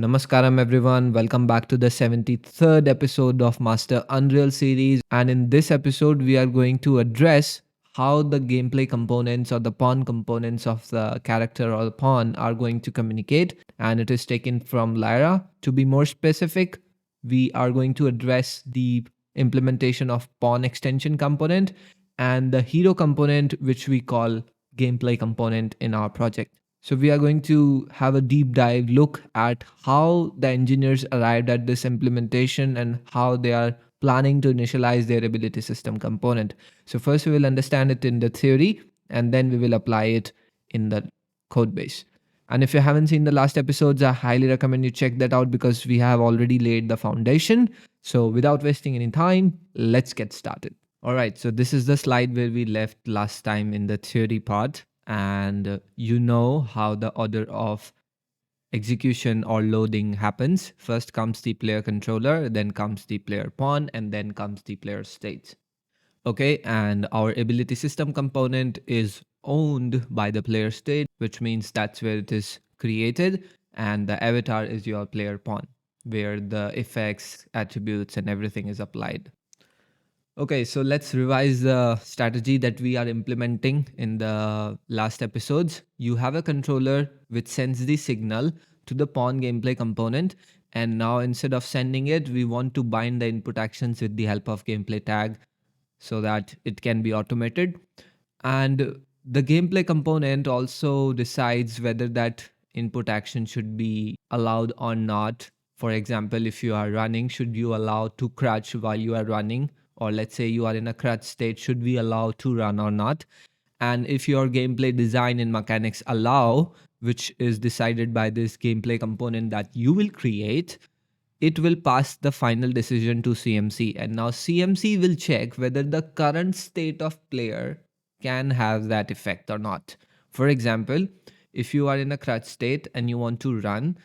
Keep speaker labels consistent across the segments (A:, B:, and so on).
A: Namaskaram everyone, welcome back to the 73rd episode of Master Unreal series, and in this episode we are going to address how the gameplay components or the pawn components of the character or the pawn are going to communicate, and it is taken from Lyra. To be more specific, we are going to address the implementation of PawnExtensionComponent and the hero component, which we call gameplay component in our project. So we are going to have a deep dive look at how the engineers arrived at this implementation and how they are planning to initialize their ability system component. So first we will understand it in the theory and then we will apply it in the code base. And if you haven't seen the last episodes, I highly recommend you check that out because we have already laid the foundation. So without wasting any time, let's get started. All right, so this is the slide where we left last time in the theory part. And you know how the order of execution or loading happens. First comes the player controller, then comes the player pawn, and then comes the player state. Okay, and our ability system component is owned by the player state, which means that's where it is created, and the avatar is your player pawn, where the effects, attributes, and everything is applied. Okay, so let's revise the strategy that we are implementing in the last episodes. You have a controller which sends the signal to the pawn gameplay component. And now instead of sending it, we want to bind the input actions with the help of gameplay tag so that it can be automated. And the gameplay component also decides whether that input action should be allowed or not. For example, if you are running, should you allow to crouch while you are running? Or let's say you are in a crouch state, should we allow to run or not? And if your gameplay design and mechanics allow, which is decided by this gameplay component that you will create, it will pass the final decision to CMC. And now CMC will check whether the current state of player can have that effect or not. For example, if you are in a crouch state and you want to run,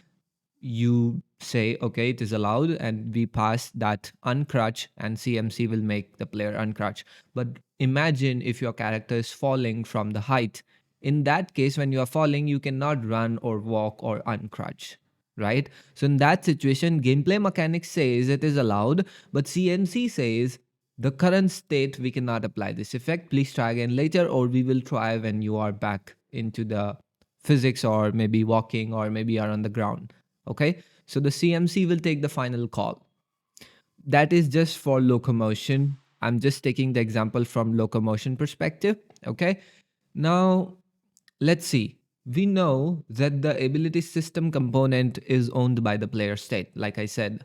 A: you say, okay, it is allowed, and we pass that uncrouch, and CMC will make the player uncrouch. But imagine if your character is falling from the height. In that case, when you are falling, you cannot run or walk or uncrouch, right? So in that situation, gameplay mechanics says it is allowed, but CMC says the current state we cannot apply this effect. Please try again later, or we will try when you are back into the physics, or maybe walking, or maybe you are on the ground. Okay, so the CMC will take the final call. That is just for locomotion. I'm just taking the example from locomotion perspective. Okay, now let's see. We know that the ability system component is owned by the player state, like I said.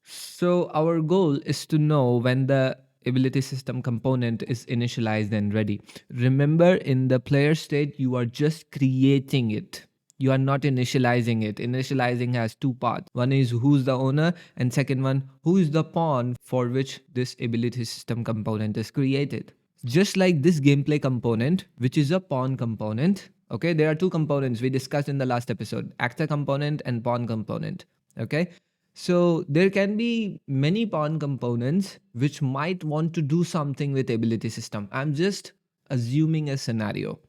A: So our goal is to know when the ability system component is initialized and ready. Remember, in the player state, you are just creating it. You are not initializing it. Initializing has two parts. One is who's the owner, and second one, who is the pawn for which this ability system component is created. Just like this gameplay component, which is a pawn component. Okay, there are two components we discussed in the last episode, actor component and pawn component. Okay, so there can be many pawn components which might want to do something with ability system. I'm just assuming a scenario.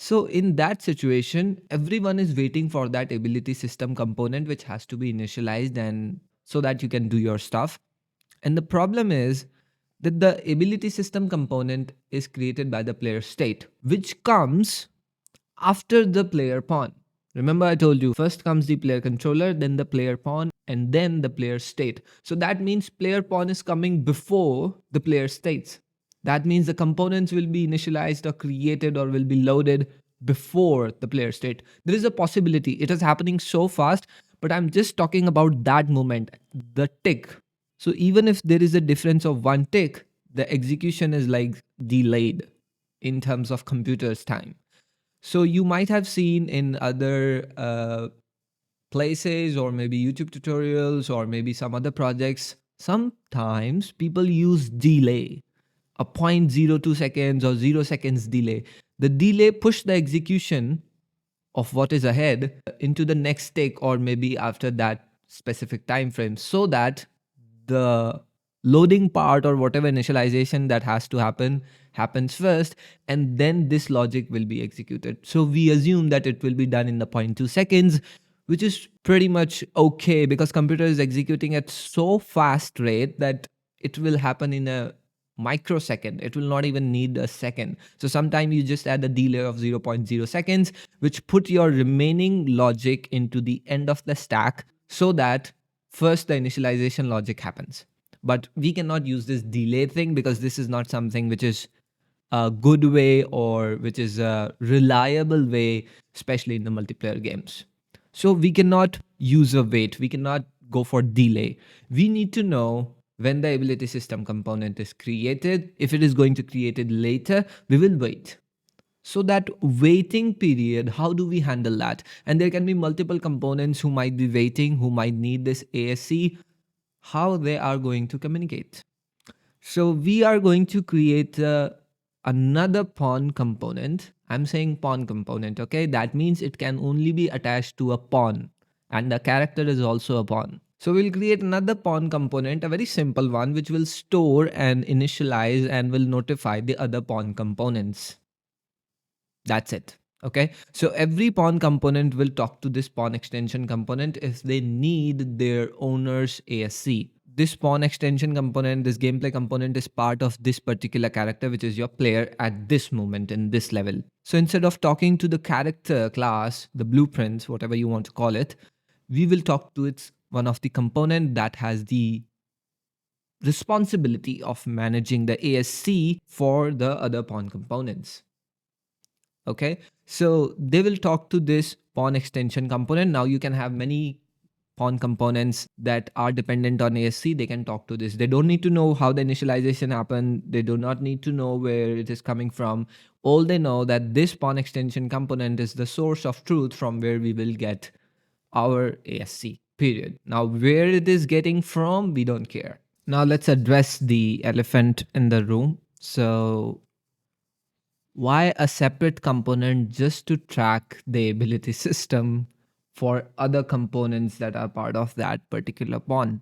A: So in that situation, everyone is waiting for that ability system component which has to be initialized, and so that you can do your stuff. And the problem is that the ability system component is created by the player state, which comes after the player pawn. Remember, I told you first comes the player controller, then the player pawn, and then the player state. So that means player pawn is coming before the player states. That means the components will be initialized or created or will be loaded before the player state. There is a possibility. It is happening so fast, but I'm just talking about that moment, the tick. So even if there is a difference of one tick, the execution is like delayed in terms of computer's time. So you might have seen in other places, or maybe YouTube tutorials, or maybe some other projects, sometimes people use delay, a 0.02 seconds or 0 seconds delay. The delay push the execution of what is ahead into the next tick, or maybe after that specific time frame, so that the loading part or whatever initialization that has to happen happens first, and then this logic will be executed. So we assume that it will be done in the 0.2 seconds, which is pretty much okay because computer is executing at so fast rate that it will happen in a microsecond. It will not even need a second. So sometimes you just add a delay of zero point 0.0 seconds, which put your remaining logic into the end of the stack so that first the initialization logic happens. But we cannot use this delay thing because this is not something which is a good way or which is a reliable way, especially in the multiplayer games. So we cannot use a wait, we cannot go for delay. We need to know when the ability system component is created. If it is going to create it later, we will wait. So that waiting period, how do we handle that? And there can be multiple components who might be waiting, who might need this ASC, how they are going to communicate. So we are going to create another pawn component. I'm saying pawn component, okay? That means it can only be attached to a pawn and the character is also a pawn. So we'll create another pawn component, a very simple one, which will store and initialize and will notify the other pawn components. That's it. Okay. So every pawn component will talk to this pawn extension component if they need their owner's ASC. This pawn extension component, this gameplay component is part of this particular character, which is your player at this moment in this level. So instead of talking to the character class, the blueprints, whatever you want to call it, we will talk to its one of the component that has the responsibility of managing the ASC for the other pawn components. Okay, so they will talk to this pawn extension component. Now you can have many pawn components that are dependent on ASC. They can talk to this. They don't need to know how the initialization happened. They do not need to know where it is coming from. All they know that this pawn extension component is the source of truth from where we will get our ASC, period. Now where it is getting from, we don't care. Now let's address the elephant in the room. So why a separate component just to track the ability system for other components that are part of that particular pawn?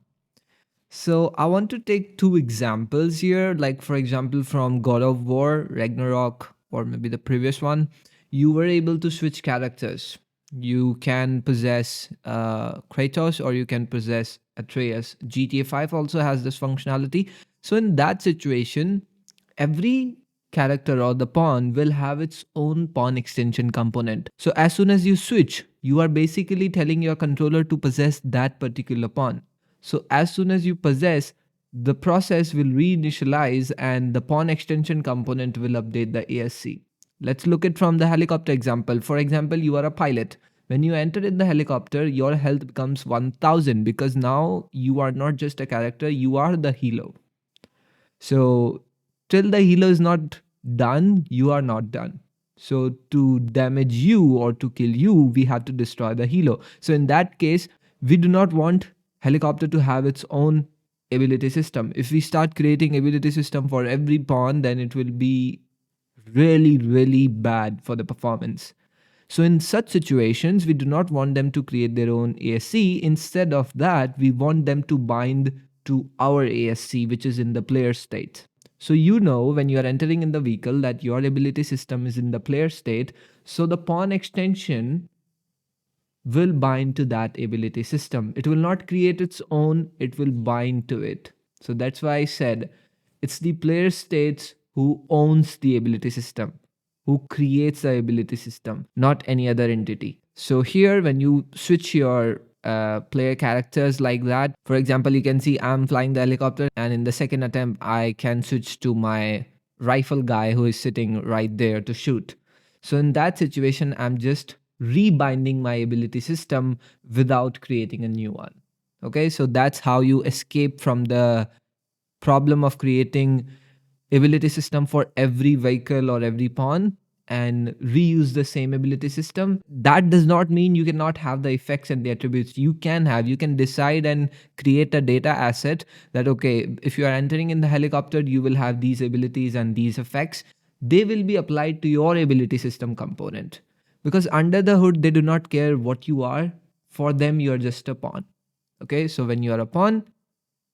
A: So I want to take two examples here. Like for example, from God of War, Ragnarok, or maybe the previous one, you were able to switch characters. You can possess Kratos or you can possess Atreus. GTA 5 also has this functionality. So in that situation, every character or the pawn will have its own pawn extension component. So as soon as you switch, you are basically telling your controller to possess that particular pawn. So as soon as you possess, the process will reinitialize and the pawn extension component will update the ASC. Let's look at from the helicopter example. For example, you are a pilot. When you enter in the helicopter, your health becomes 1000 because now you are not just a character, you are the hero. So till the healer is not done, you are not done. So to damage you or to kill you, we have to destroy the helo. So in that case, we do not want helicopter to have its own ability system. If we start creating ability system for every pawn, then it will be really, really bad for the performance. So in such situations, we do not want them to create their own ASC. Instead of that, we want them to bind to our ASC, which is in the player state. So you know when you are entering in the vehicle that your ability system is in the player state. So the pawn extension will bind to that ability system. It will not create its own, it will bind to it. So that's why I said it's the player states who owns the ability system, who creates the ability system, not any other entity. So here, when you switch your player characters like that, for example, you can see I'm flying the helicopter, and in the second attempt, I can switch to my rifle guy who is sitting right there to shoot. So in that situation, I'm just rebinding my ability system without creating a new one. Okay, so that's how you escape from the problem of creating ability system for every vehicle or every pawn and reuse the same ability system. That does not mean you cannot have the effects and the attributes. You can decide and create a data asset that, okay, if you are entering in the helicopter, you will have these abilities and these effects. They will be applied to your ability system component, because under the hood, they do not care what you are. For them, you are just a pawn. Okay, so when you are a pawn,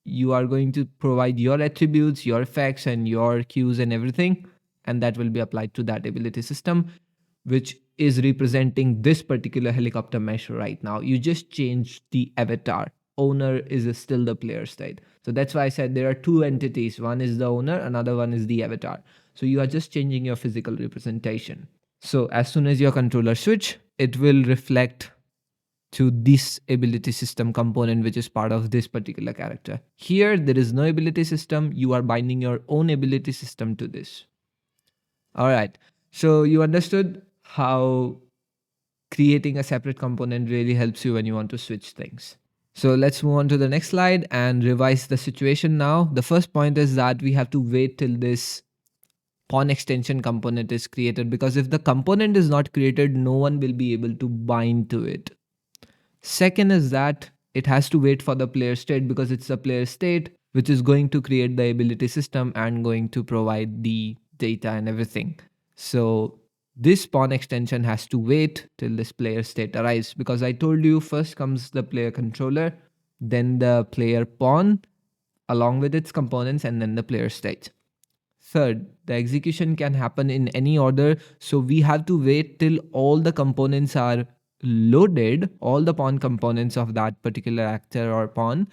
A: you are going to provide your attributes, your effects, and your cues and everything, and that will be applied to that ability system, which is representing this particular helicopter mesh right now. You just changed the avatar. Owner is still the player state. So that's why I said there are two entities. One is the owner, another one is the avatar. So you are just changing your physical representation. So as soon as your controller switch, it will reflect to this ability system component, which is part of this particular character. Here, there is no ability system. You are binding your own ability system to this. All right. So you understood how creating a separate component really helps you when you want to switch things. So let's move on to the next slide and revise the situation now. The first point is that we have to wait till this pawn extension component is created, because if the component is not created, no one will be able to bind to it. Second is that it has to wait for the player state, because it's the player state which is going to create the ability system and going to provide the data and everything. So this pawn extension has to wait till this player state arrives, because I told you first comes the player controller, then the player pawn along with its components, and then the player state. Third, the execution can happen in any order. So we have to wait till all the components are loaded, all the pawn components of that particular actor or pawn.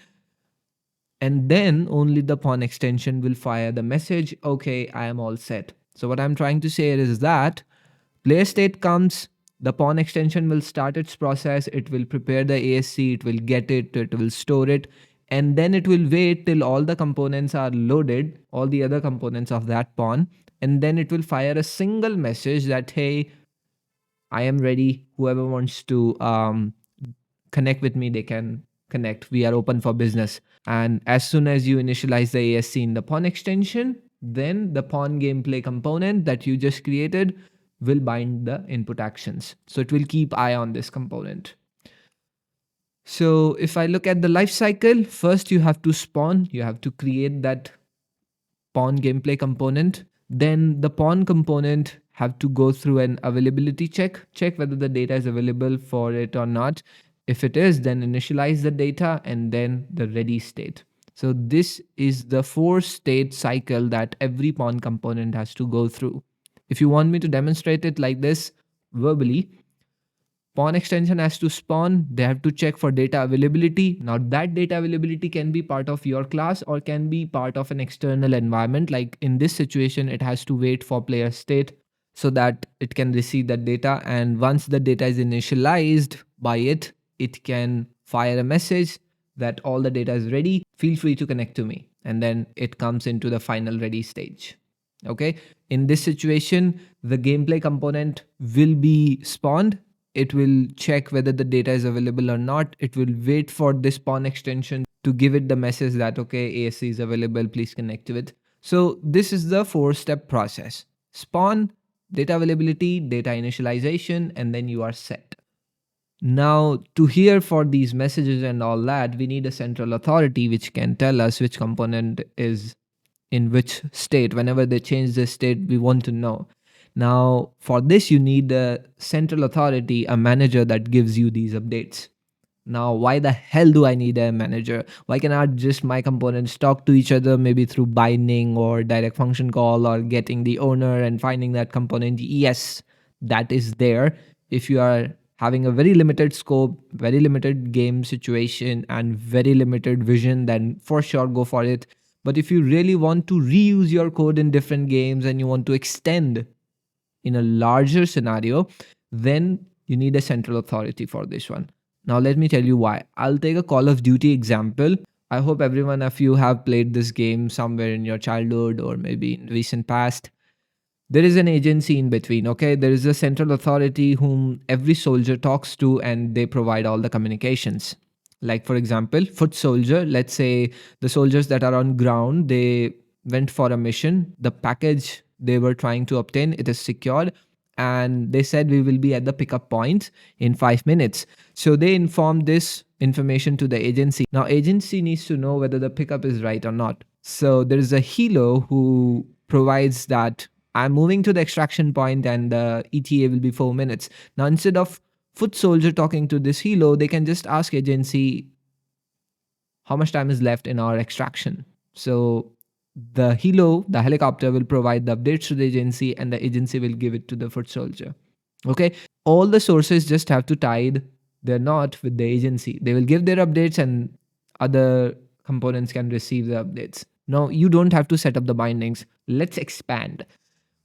A: And then only the pawn extension will fire the message, okay, I am all set. So what I'm trying to say is that player state comes, the pawn extension will start its process, it will prepare the ASC, it will get it, it will store it, and then it will wait till all the components are loaded, all the other components of that pawn, and then it will fire a single message that, hey, I am ready. Whoever wants to connect with me, they can connect. We are open for business. And as soon as you initialize the ASC in the pawn extension, then the pawn gameplay component that you just created will bind the input actions. So it will keep eye on this component. So if I look at the life cycle, first you have to spawn, you have to create that pawn gameplay component. Then the pawn component have to go through an availability check whether the data is available for it or not. If it is, then initialize the data and then the ready state. So this is the 4-state cycle that every pawn component has to go through. If you want me to demonstrate it like this verbally, pawn extension has to spawn, they have to check for data availability. Now that data availability can be part of your class or can be part of an external environment. Like in this situation, it has to wait for player state so that it can receive that data. And once the data is initialized by it, it can fire a message that all the data is ready. Feel free to connect to me. And then it comes into the final ready stage. Okay. In this situation, the gameplay component will be spawned. It will check whether the data is available or not. It will wait for this pawn extension to give it the message that, okay, ASC is available, please connect to it. So this is the 4-step process. Spawn, data availability, data initialization, and then you are set. Now, to hear for these messages and all that, we need a central authority which can tell us which component is in which state. Whenever they change the state, we want to know. Now, for this, you need a central authority, a manager that gives you these updates. Now, why the hell do I need a manager? Why cannot just my components talk to each other, maybe through binding or direct function call or getting the owner and finding that component? Yes, that is there. If you are having a very limited scope, very limited game situation, and very limited vision, then for sure go for it. But if you really want to reuse your code in different games and you want to extend in a larger scenario, then you need a central authority for this one. Now, let me tell you why. I'll take a Call of Duty example. I hope every one of you have played this game somewhere in your childhood or maybe in recent past. There is an agency in between, okay? There is a central authority whom every soldier talks to and they provide all the communications. Like, for example, foot soldier, let's say the soldiers that are on ground, they went for a mission. The package they were trying to obtain, it is secured. And they said we will be at the pickup point in 5 minutes. So they informed this information to the agency. Now, agency needs to know whether the pickup is right or not. So there is a Helo who provides that I'm moving to the extraction point and the ETA will be 4 minutes. Now, instead of foot soldier talking to this Helo, they can just ask agency how much time is left in our extraction. So the Helo, the helicopter, will provide the updates to the agency and the agency will give it to the foot soldier. Okay. all the sources just have to tie their knot with the agency. They will give their updates and other components can receive the updates. No, you don't have to set up the bindings. Let's expand.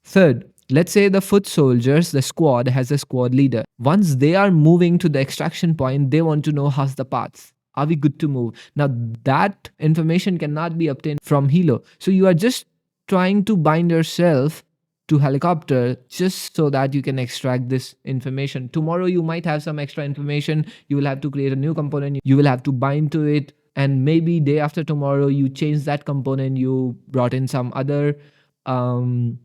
A: Third, let's say the foot soldiers, the squad, has a squad leader. Once they are moving to the extraction point, they want to know how's the paths. Are we good to move? Now, that information cannot be obtained from Helo. So you are just trying to bind yourself to helicopter just so that you can extract this information. Tomorrow, you might have some extra information. You will have to create a new component. You will have to bind to it. And maybe day after tomorrow, you change that component. Um,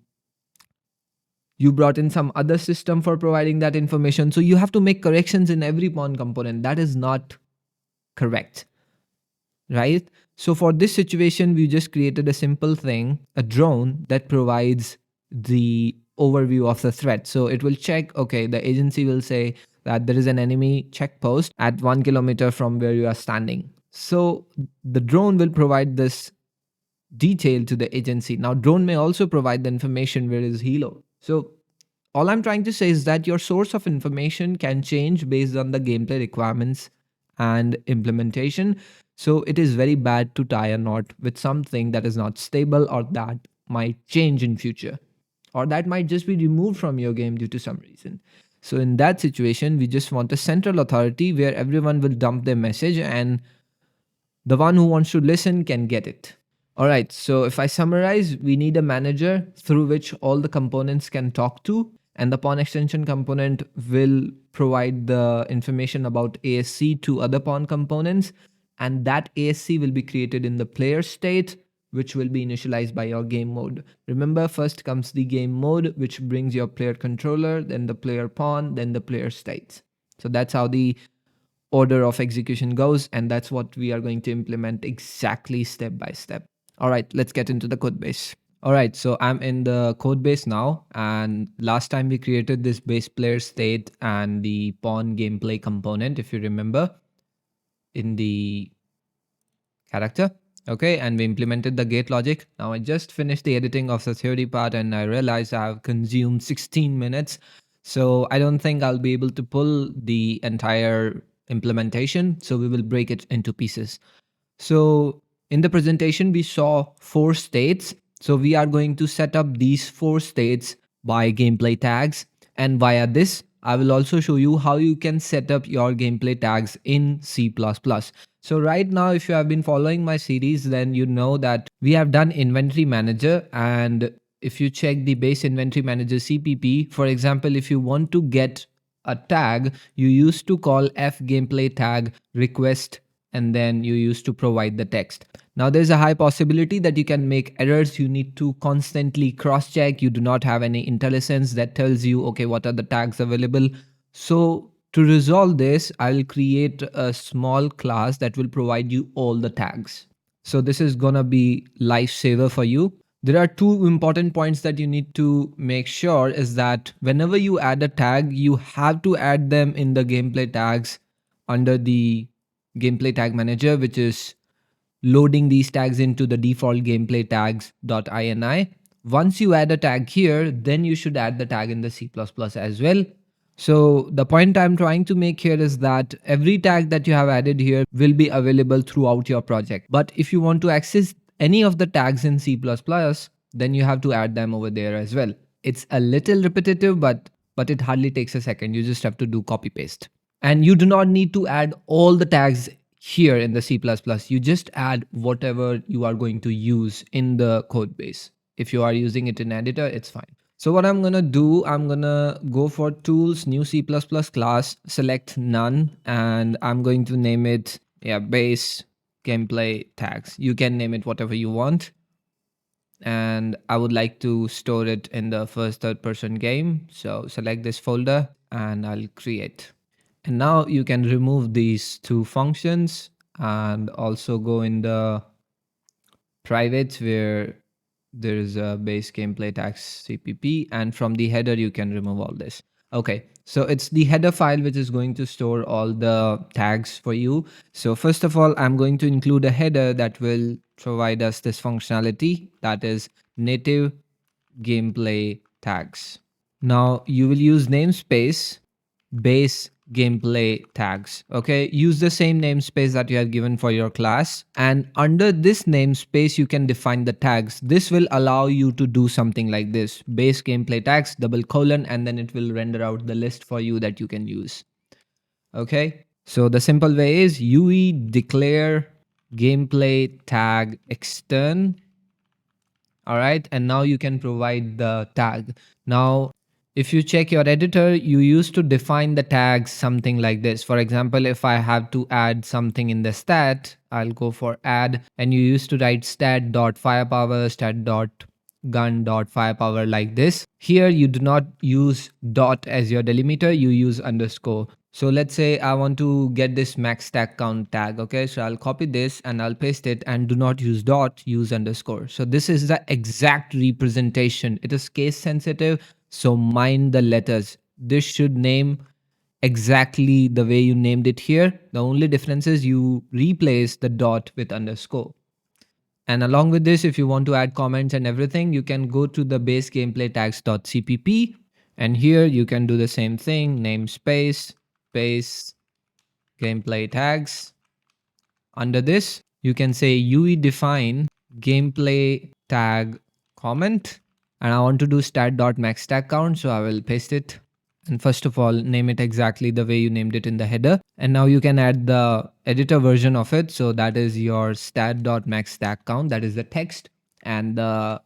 A: you brought in some other system for providing that information. So you have to make corrections in every pawn component. That is not correct, right? So for this situation, we just created a simple thing, a drone that provides the overview of the threat. So it will check, okay, the agency will say that there is an enemy checkpost at 1 kilometer from where you are standing. So the drone will provide this detail to the agency. Now, drone may also provide the information where is Helo. So all I'm trying to say is that your source of information can change based on the gameplay requirements and implementation. So it is very bad to tie a knot with something that is not stable or that might change in future, or that might just be removed from your game due to some reason. So in that situation, we just want a central authority where everyone will dump their message and the one who wants to listen can get it. All right, so if I summarize, we need a manager through which all the components can talk to, and the pawn extension component will provide the information about ASC to other pawn components, and that ASC will be created in the player state, which will be initialized by your game mode. Remember, first comes the game mode, which brings your player controller, then the player pawn, then the player states. So that's how the order of execution goes, and that's what we are going to implement exactly step by step. All right, let's get into the code base. All right, so I'm in the code base now, and last time we created this base player state and the pawn gameplay component, if you remember, in the character. Okay, and we implemented the gate logic. Now I just finished the editing of the theory part and I realized I have consumed 16 minutes. So I don't think I'll be able to pull the entire implementation. So we will break it into pieces. So in the presentation, we saw 4 states. So we are going to set up these 4 states by gameplay tags. And via this, I will also show you how you can set up your gameplay tags in C++. So right now, if you have been following my series, then you know that we have done inventory manager. And if you check the base inventory manager CPP, for example, if you want to get a tag, you used to call f gameplay tag request and then you used to provide the text. Now there's a high possibility that you can make errors. You need to constantly cross check. You do not have any IntelliSense that tells you, okay, what are the tags available. So to resolve this, I'll create a small class that will provide you all the tags. So this is gonna be lifesaver for you. There are 2 important points that you need to make sure is that whenever you add a tag, you have to add them in the gameplay tags under the gameplay tag manager, which is loading these tags into the default gameplay tags.ini. Once you add a tag here, then you should add the tag in the C++ as well. So the point I'm trying to make here is that every tag that you have added here will be available throughout your project. But if you want to access any of the tags in C++, then you have to add them over there as well. It's a little repetitive, but it hardly takes a second. You just have to do copy paste. And you do not need to add all the tags here in the C++. You just add whatever you are going to use in the code base. If you are using it in editor, it's fine. So what I'm gonna do, I'm gonna go for tools, new C++ class, select none, and I'm going to name it base gameplay tags. You can name it whatever you want. And I would like to store it in the first third person game. So select this folder and I'll create. And now you can remove these 2 functions and also go in the private where there is a base gameplay tags CPP, and from the header you can remove all this. Okay, so it's the header file which is going to store all the tags for you. So first of all, I'm going to include a header that will provide us this functionality, that is native gameplay tags. Now you will use namespace base gameplay tags. Okay, use the same namespace that you have given for your class, and under this namespace you can define the tags. This will allow you to do something like this: base gameplay tags double colon, and then it will render out the list for you that you can use. Okay, so the simple way is UE declare gameplay tag extern. All right, and now you can provide the tag. Now if you check your editor, you used to define the tags something like this. For example, if I have to add something in the stat, I'll go for add, and you used to write stat.firepower, stat.gun.firepower like this. Here you do not use dot as your delimiter, you use underscore. So let's say I want to get this max stack count tag. Okay, so I'll copy this and I'll paste it, and do not use dot, use underscore. So this is the exact representation. It is case sensitive, so mind the letters. This should name exactly the way you named it here. The only difference is you replace the dot with underscore. And along with this, if you want to add comments and everything, you can go to the base gameplay tags.cpp, and here you can do the same thing: namespace base gameplay tags. Under this, you can say UE define gameplay tag comment, and I want to do stat.maxStackCount, so I will paste it. And first of all, name it exactly the way you named it in the header. And now you can add the editor version of it. So that is your stat.maxStackCount, that is the text, and the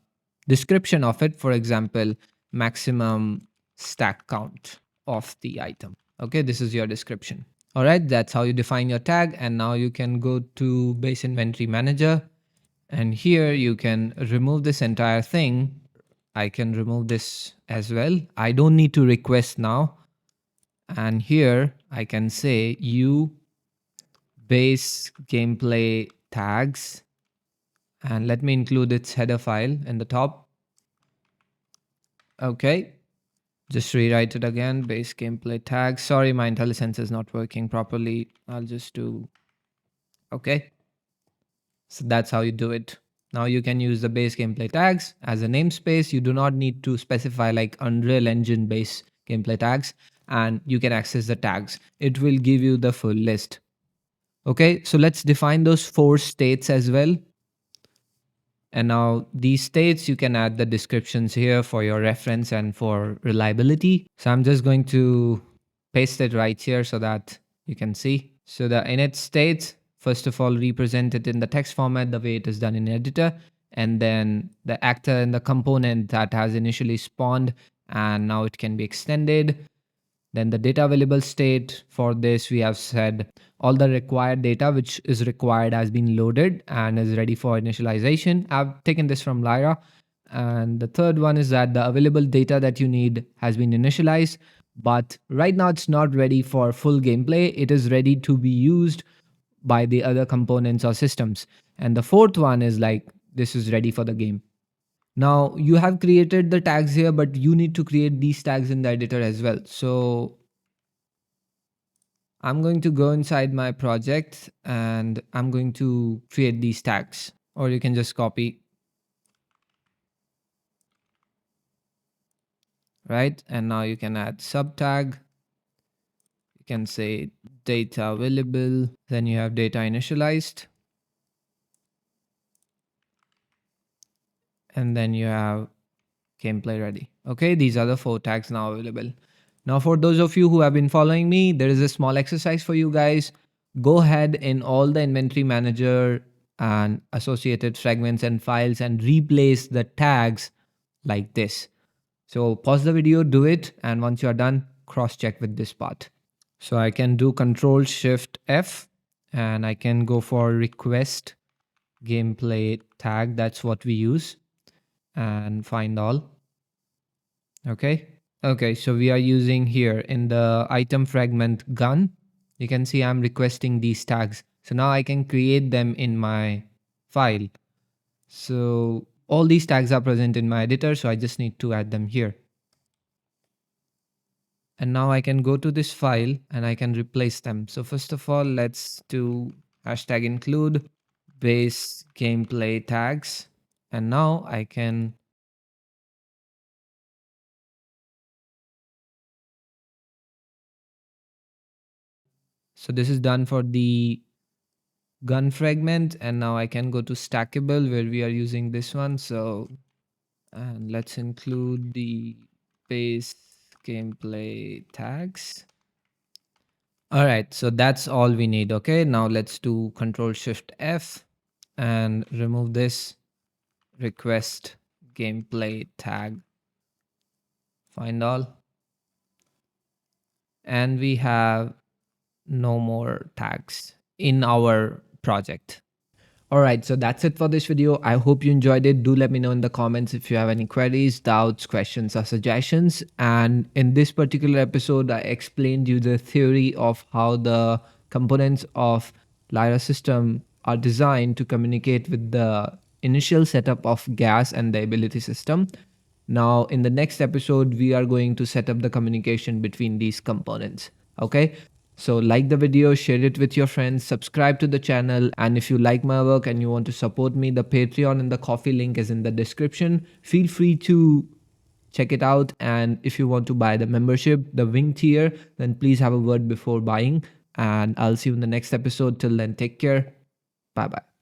A: description of it, for example, maximum stack count of the item. Okay, this is your description. All right, that's how you define your tag. And now you can go to base inventory manager, and here you can remove this entire thing. I can remove this as well. I don't need to request now. And here I can say u base gameplay tags, and let me include its header file in the top. Okay, just rewrite it again, base gameplay tags. Sorry, my IntelliSense is not working properly. I'll just do, okay. So that's how you do it. Now you can use the base gameplay tags as a namespace. You do not need to specify like Unreal Engine base gameplay tags, and you can access the tags. It will give you the full list. Okay, so let's define those 4 states as well. And now these states, you can add the descriptions here for your reference and for reliability. So I'm just going to paste it right here so that you can see. So the init state, first of all, represent it in the text format the way it is done in editor. And then the actor and the component that has initially spawned, and now it can be extended. Then the data available state, for this we have said all the required data which is required has been loaded and is ready for initialization. I've taken this from Lyra. And the third one is that the available data that you need has been initialized, but right now it's not ready for full gameplay. It is ready to be used by the other components or systems. And the fourth one is like, this is ready for the game. Now you have created the tags here, but you need to create these tags in the editor as well. So I'm going to go inside my project and I'm going to create these tags, or you can just copy, right? And now you can add sub tag. You can say data available, then you have data initialized, and then you have gameplay ready. Okay, these are the 4 tags now available. Now for those of you who have been following me, there is a small exercise for you guys. Go ahead in all the inventory manager and associated fragments and files and replace the tags like this. So pause the video, do it, and once you are done, cross check with this part. So I can do Control Shift F, and I can go for request gameplay tag. That's what we use, and find all. Okay. Okay, so we are using here in the item fragment gun. You can see I'm requesting these tags. So now I can create them in my file. So all these tags are present in my editor, so I just need to add them here. And now I can go to this file and I can replace them. So first of all, let's do hashtag include base gameplay tags. And now I can So this is done for the gun fragment, and now I can go to stackable where we are using this one. So, and let's include the base gameplay tags. All right, so that's all we need. Okay, now let's do Control Shift F and remove this request gameplay tag, find all, and we have no more tags in our project. All right, so that's it for this video. I hope you enjoyed it. Do let me know in the comments if you have any queries, doubts, questions, or suggestions. And in this particular episode, I explained you the theory of how the components of Lyra system are designed to communicate with the initial setup of gas and the ability system. Now, in the next episode, we are going to set up the communication between these components. Okay. So like the video, share it with your friends, subscribe to the channel. And if you like my work and you want to support me, the Patreon and the coffee link is in the description. Feel free to check it out. And if you want to buy the membership, the wing tier, then please have a word before buying. And I'll see you in the next episode. Till then, take care. Bye bye.